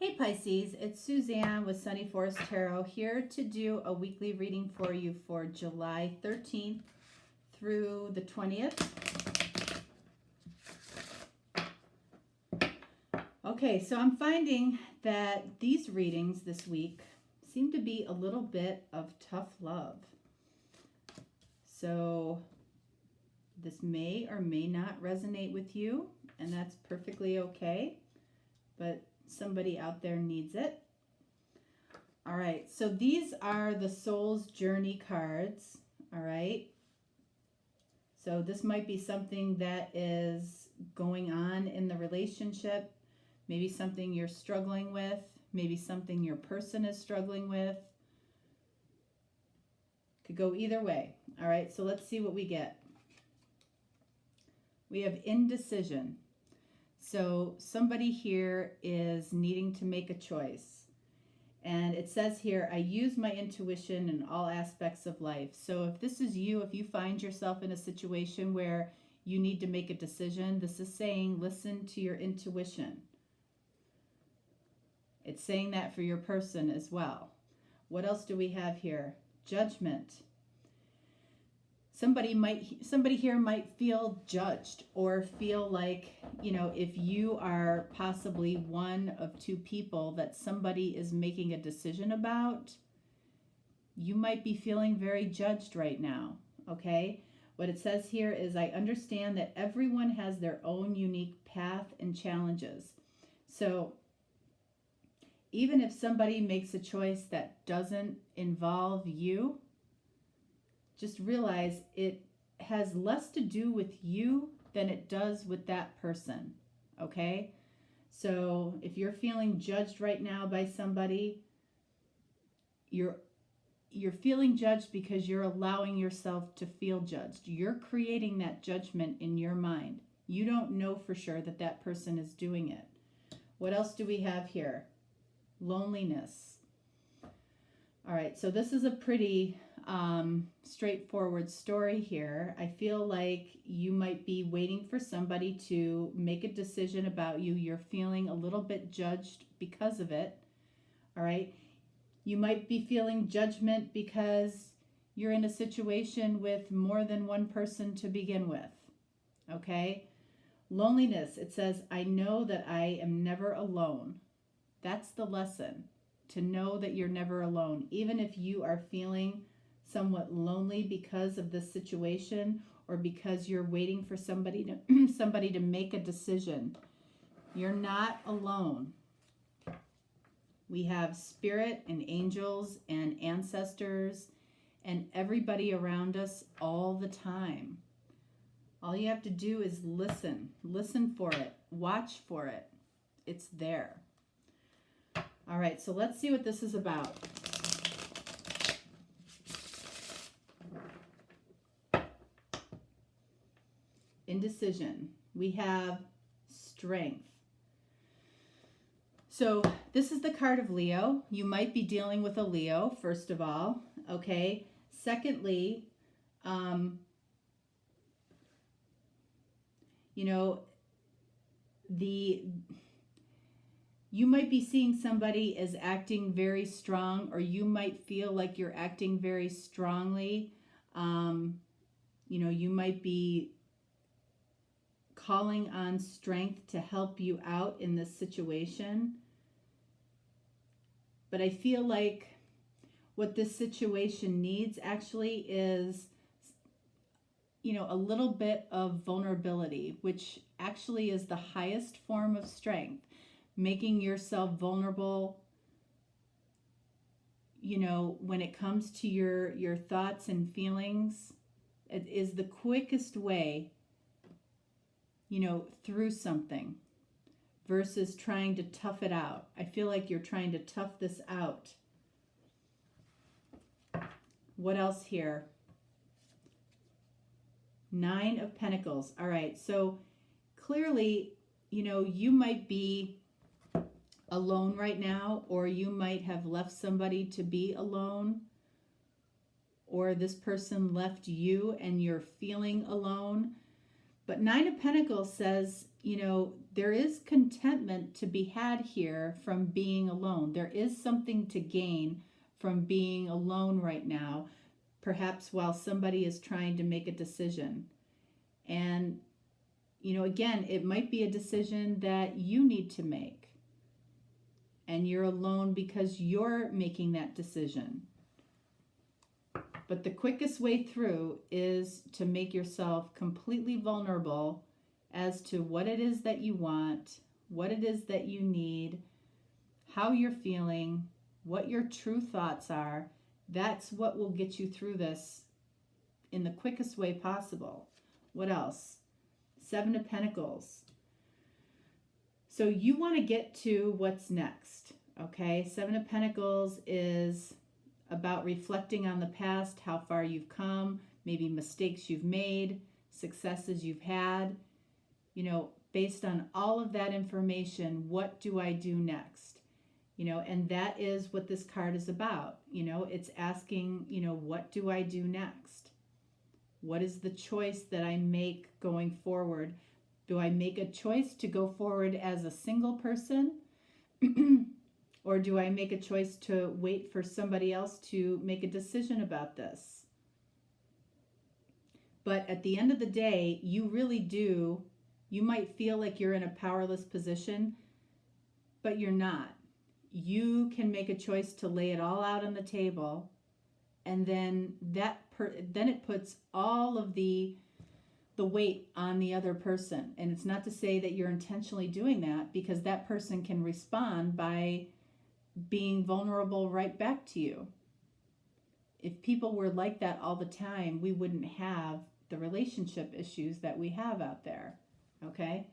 Hey Pisces, it's Suzanne with Sunny Forest Tarot here to do a weekly reading for you for July 13th through the 20th. Okay, so I'm finding that these readings this week seem to be a little bit of tough love. So this may or may not resonate with you, and that's perfectly okay, but somebody out there needs it. All right, so these are the Soul's Journey cards, all right? So this might be something that is going on in the relationship, maybe something you're struggling with, maybe something your person is struggling with. Could go either way. All right, so let's see what we get. We have Indecision. So somebody here is needing to make a choice. And it says here, I use my intuition in all aspects of life. So if this is you, if you find yourself in a situation where you need to make a decision, this is saying listen to your intuition. It's saying that for your person as well. What else do we have here? Judgment. Somebody here might feel judged or feel like, you know, if you are possibly one of two people that somebody is making a decision about, you might be feeling very judged right now, okay? What it says here is, I understand that everyone has their own unique path and challenges. So even if somebody makes a choice that doesn't involve you, just realize it has less to do with you than it does with that person, okay? So if you're feeling judged right now by somebody, you're feeling judged because you're allowing yourself to feel judged. You're creating that judgment in your mind. You don't know for sure that that person is doing it. What else do we have here? Loneliness. All right, so this is a pretty straightforward story here. I feel like you might be waiting for somebody to make a decision about you. You're feeling a little bit judged because of it. All right. You might be feeling judgment because you're in a situation with more than one person to begin with. Okay. Loneliness. It says, I know that I am never alone. That's the lesson. To know that you're never alone. Even if you are feeling somewhat lonely because of this situation, or because you're waiting for somebody to make a decision, you're not alone. We have spirit and angels and ancestors and everybody around us all the time. All you have to do is listen for it, watch for it. It's there. All right, so let's see what this is about. Indecision. We have strength. So this is the card of Leo. You might be dealing with a Leo, first of all, okay? Secondly, you know, you might be seeing somebody as acting very strong, or you might feel like you're acting very strongly. You know, you might be calling on strength to help you out in this situation. But I feel like what this situation needs actually is, you know, a little bit of vulnerability, which actually is the highest form of strength. Making yourself vulnerable, you know, when it comes to your thoughts and feelings, it is the quickest way, you know, through something versus trying to tough it out. I feel like you're trying to tough this out. What else here? 9 of Pentacles. All right, so clearly, you know, you might be alone right now, or you might have left somebody to be alone, or this person left you and you're feeling alone. But 9 of Pentacles says, you know, there is contentment to be had here from being alone. There is something to gain from being alone right now, perhaps while somebody is trying to make a decision. And, again, it might be a decision that you need to make. And you're alone because you're making that decision. But the quickest way through is to make yourself completely vulnerable as to what it is that you want, what it is that you need, how you're feeling, what your true thoughts are. That's what will get you through this in the quickest way possible. What else? 7 of Pentacles. So you want to get to what's next, okay? 7 of Pentacles is about reflecting on the past, how far you've come, maybe mistakes you've made, successes you've had. Based on all of that information, what do I do next? And that is what this card is about. It's asking, what do I do next? What is the choice that I make going forward? Do I make a choice to go forward as a single person? Or do I make a choice to wait for somebody else to make a decision about this? But at the end of the day, you really do, you might feel like you're in a powerless position, but you're not. You can make a choice to lay it all out on the table, and then then it puts all of the weight on the other person. And it's not to say that you're intentionally doing that, because that person can respond by being vulnerable right back to you. If people were like that all the time, we wouldn't have the relationship issues that we have out there. Okay?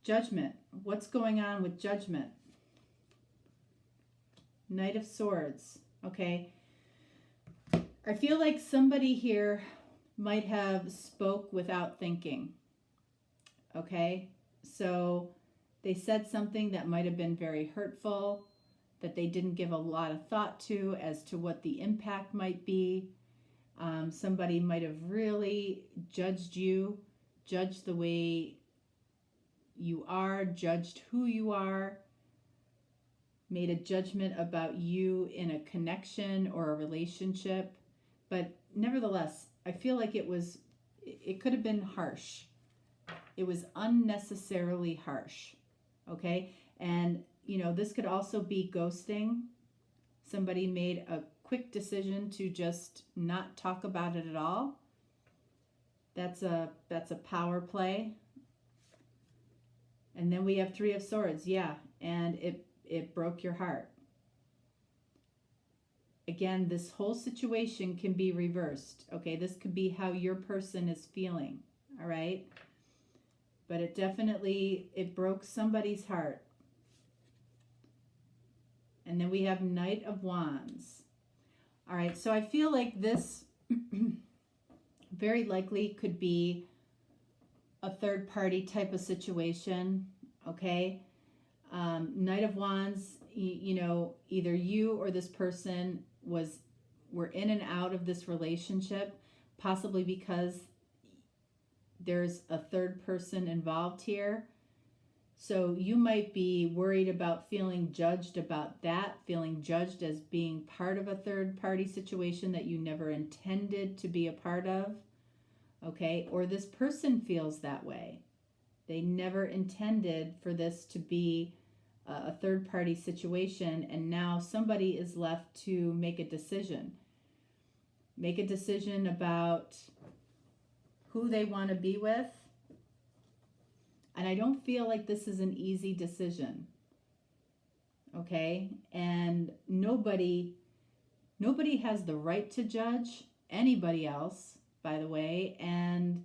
Judgment. What's going on with Judgment? Knight of Swords. Okay? I feel like somebody here might have spoke without thinking. Okay? So they said something that might have been very hurtful, that they didn't give a lot of thought to as to what the impact might be. Somebody might have really judged you, judged the way you are, judged who you are, made a judgment about you in a connection or a relationship. But nevertheless, I feel like it could have been harsh. It was unnecessarily harsh. Okay? And this could also be ghosting. Somebody made a quick decision to just not talk about it at all. That's a power play. And then we have 3 of Swords. Yeah, and it broke your heart. Again, this whole situation can be reversed. Okay, this could be how your person is feeling. All right? But it broke somebody's heart. And then we have Knight of Wands. All right, so I feel like this very likely could be a third party type of situation, okay? Knight of Wands, either you or this person were in and out of this relationship, possibly because there's a third person involved here. So you might be worried about feeling judged about that, feeling judged as being part of a third party situation that you never intended to be a part of. Okay, or this person feels that way. They never intended for this to be a third party situation, and now somebody is left to make a decision. Make a decision about who they want to be with. And I don't feel like this is an easy decision. Okay? And nobody has the right to judge anybody else, by the way. And,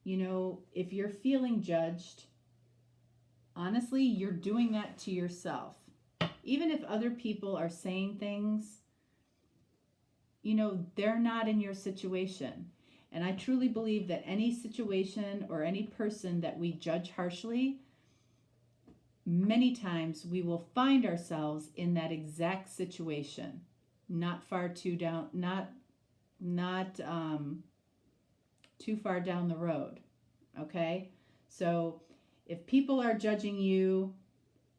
if you're feeling judged, honestly, you're doing that to yourself. Even if other people are saying things, they're not in your situation. And I truly believe that any situation or any person that we judge harshly, many times we will find ourselves in that exact situation, not far too down, not too far down the road. Okay, so if people are judging you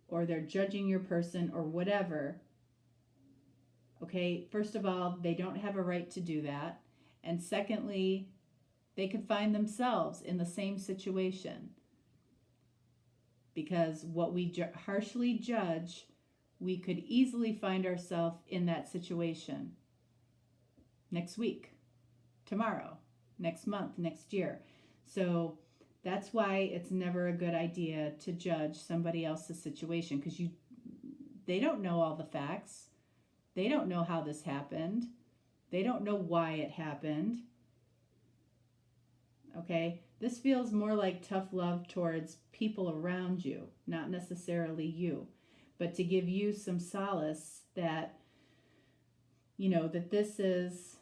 or they're judging your person or whatever, okay, first of all, they don't have a right to do that. And secondly, they could find themselves in the same situation. Because what we harshly judge, we could easily find ourselves in that situation next week, tomorrow, next month, next year. So that's why it's never a good idea to judge somebody else's situation, because they don't know all the facts. They don't know how this happened. They don't know why it happened. Okay? This feels more like tough love towards people around you, not necessarily you. But to give you some solace that, you know, that this is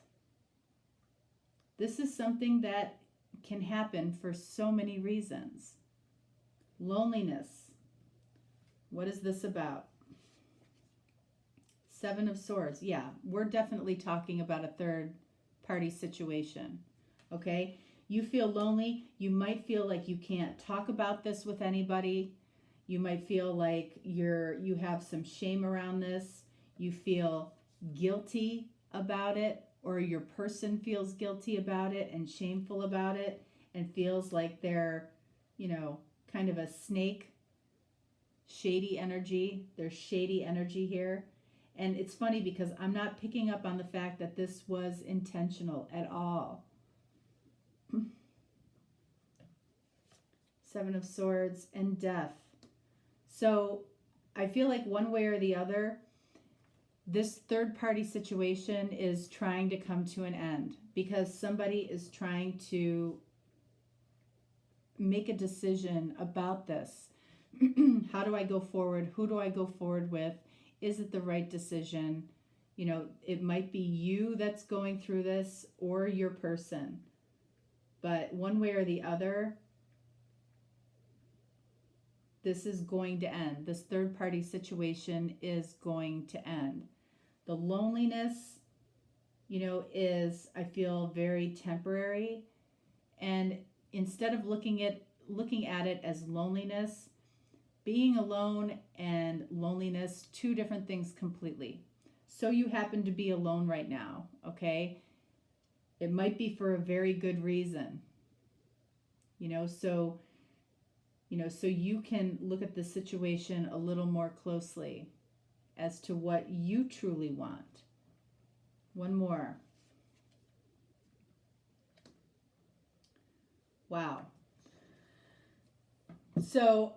something that can happen for so many reasons. Loneliness. What is this about? Seven of Swords. Yeah, we're definitely talking about a third party situation. Okay? You feel lonely. You might feel like you can't talk about this with anybody. You might feel like you have some shame around this. You feel guilty about it, or your person feels guilty about it and shameful about it and feels like they're, you know, kind of a snake, shady energy. There's shady energy here. And it's funny because I'm not picking up on the fact that this was intentional at all. Seven of Swords and Death. So I feel like one way or the other, this third party situation is trying to come to an end because somebody is trying to make a decision about this. How do I go forward? Who do I go forward with? Is it the right decision? You know, it might be you that's going through this or your person. But one way or the other, this is going to end. This third party situation is going to end. The loneliness, you know, is, I feel, very temporary. And instead of looking at it as loneliness, being alone and loneliness, two different things completely. So you happen to be alone right now, okay? It might be for a very good reason. So you can look at the situation a little more closely as to what you truly want. One more. Wow. So,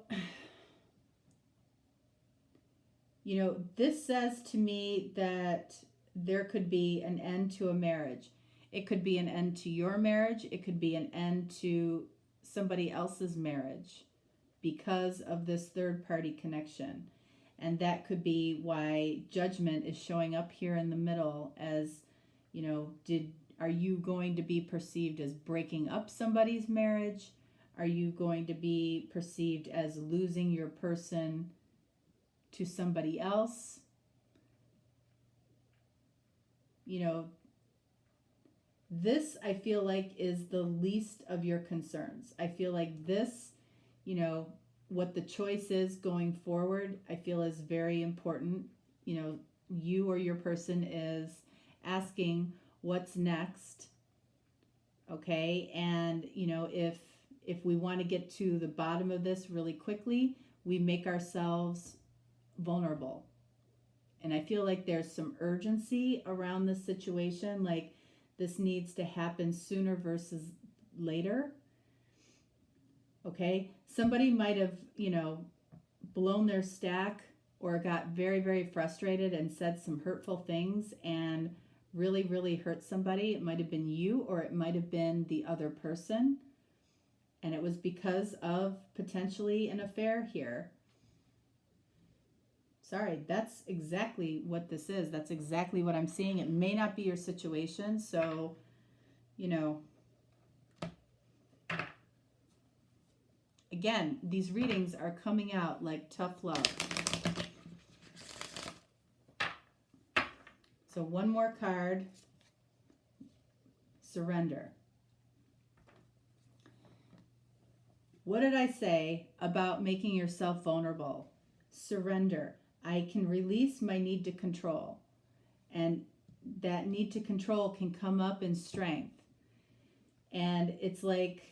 this says to me that there could be an end to a marriage. It could be an end to your marriage. It could be an end to somebody else's marriage because of this third party connection. And that could be why judgment is showing up here in the middle as, are you going to be perceived as breaking up somebody's marriage? Are you going to be perceived as losing your person to somebody else? This I feel like is the least of your concerns. I feel like this, what the choice is going forward, I feel is very important. You or your person is asking what's next. Okay. And, if we want to get to the bottom of this really quickly, we make ourselves vulnerable. And I feel like there's some urgency around this situation. Like this needs to happen sooner versus later. Okay. Somebody might have, blown their stack or got very, very frustrated and said some hurtful things and really, really hurt somebody. It might have been you or it might have been the other person. And it was because of potentially an affair here. Sorry, that's exactly what this is. That's exactly what I'm seeing. It may not be your situation. So, again, these readings are coming out like tough love. So one more card. Surrender. What did I say about making yourself vulnerable? Surrender. I can release my need to control. And that need to control can come up in strength. And it's like,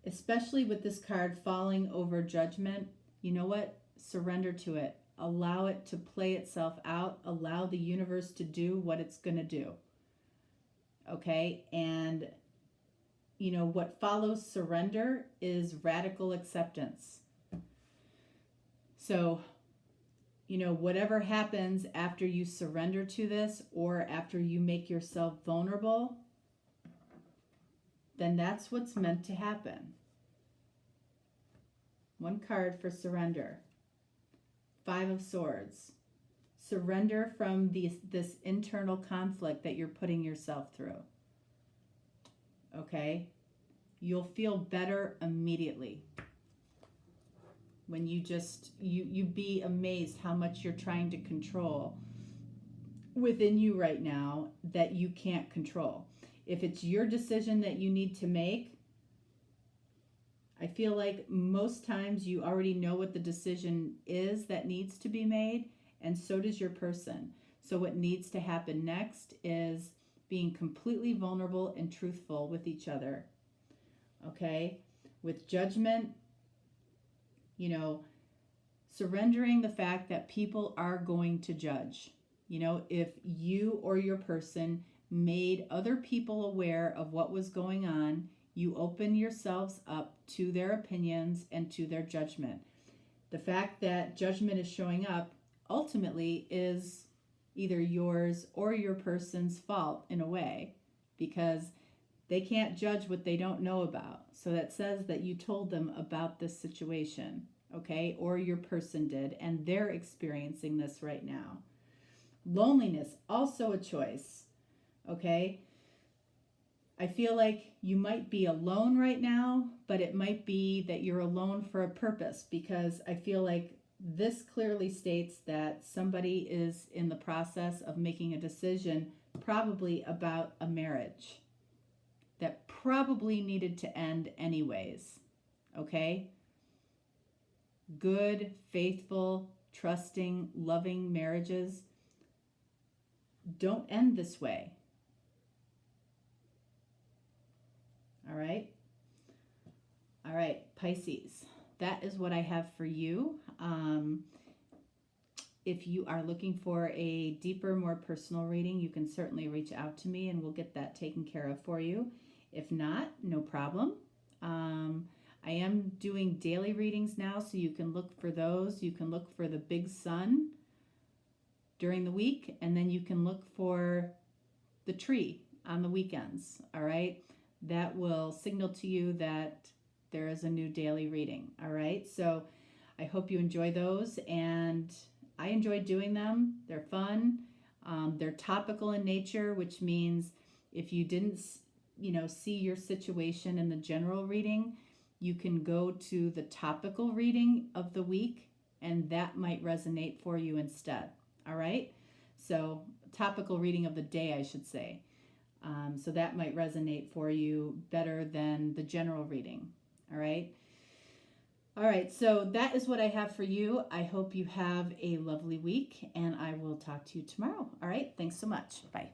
especially with this card falling over judgment, you know what? Surrender to it. Allow it to play itself out. Allow the universe to do what it's going to do. Okay? And, you know, what follows surrender is radical acceptance. So, you know, whatever happens after you surrender to this or after you make yourself vulnerable, then that's what's meant to happen. One card for surrender. 5 of Swords. Surrender from this internal conflict that you're putting yourself through. Okay? You'll feel better immediately. When you just, you be amazed how much you're trying to control within you right now that you can't control. If it's your decision that you need to make, I feel like most times you already know what the decision is that needs to be made, and so does your person. So what needs to happen next is being completely vulnerable and truthful with each other. Okay? With judgment, you know, surrendering the fact that people are going to judge. You know, if you or your person made other people aware of what was going on, you open yourselves up to their opinions and to their judgment. The fact that judgment is showing up ultimately is either yours or your person's fault in a way, because they can't judge what they don't know about. So that says that you told them about this situation, okay? Or your person did, and they're experiencing this right now. Loneliness, also a choice, okay? I feel like you might be alone right now, but it might be that you're alone for a purpose, because I feel like this clearly states that somebody is in the process of making a decision, probably about a marriage that probably needed to end anyways, okay? Good, faithful, trusting, loving marriages don't end this way. All right? All right, Pisces. That is what I have for you. If you are looking for a deeper, more personal reading, you can certainly reach out to me and we'll get that taken care of for you. If not, no problem. I am doing daily readings now, so you can look for those. You can look for the big sun during the week, and then you can look for the tree on the weekends, all right? That will signal to you that there is a new daily reading, all right? So I hope you enjoy those, and I enjoy doing them. They're fun. They're topical in nature, which means if you didn't, see your situation in the general reading, you can go to the topical reading of the week, and that might resonate for you instead, all right? So topical reading of the day, I should say. So that might resonate for you better than the general reading, all right? All right, so that is what I have for you. I hope you have a lovely week, and I will talk to you tomorrow. All right, thanks so much. Bye.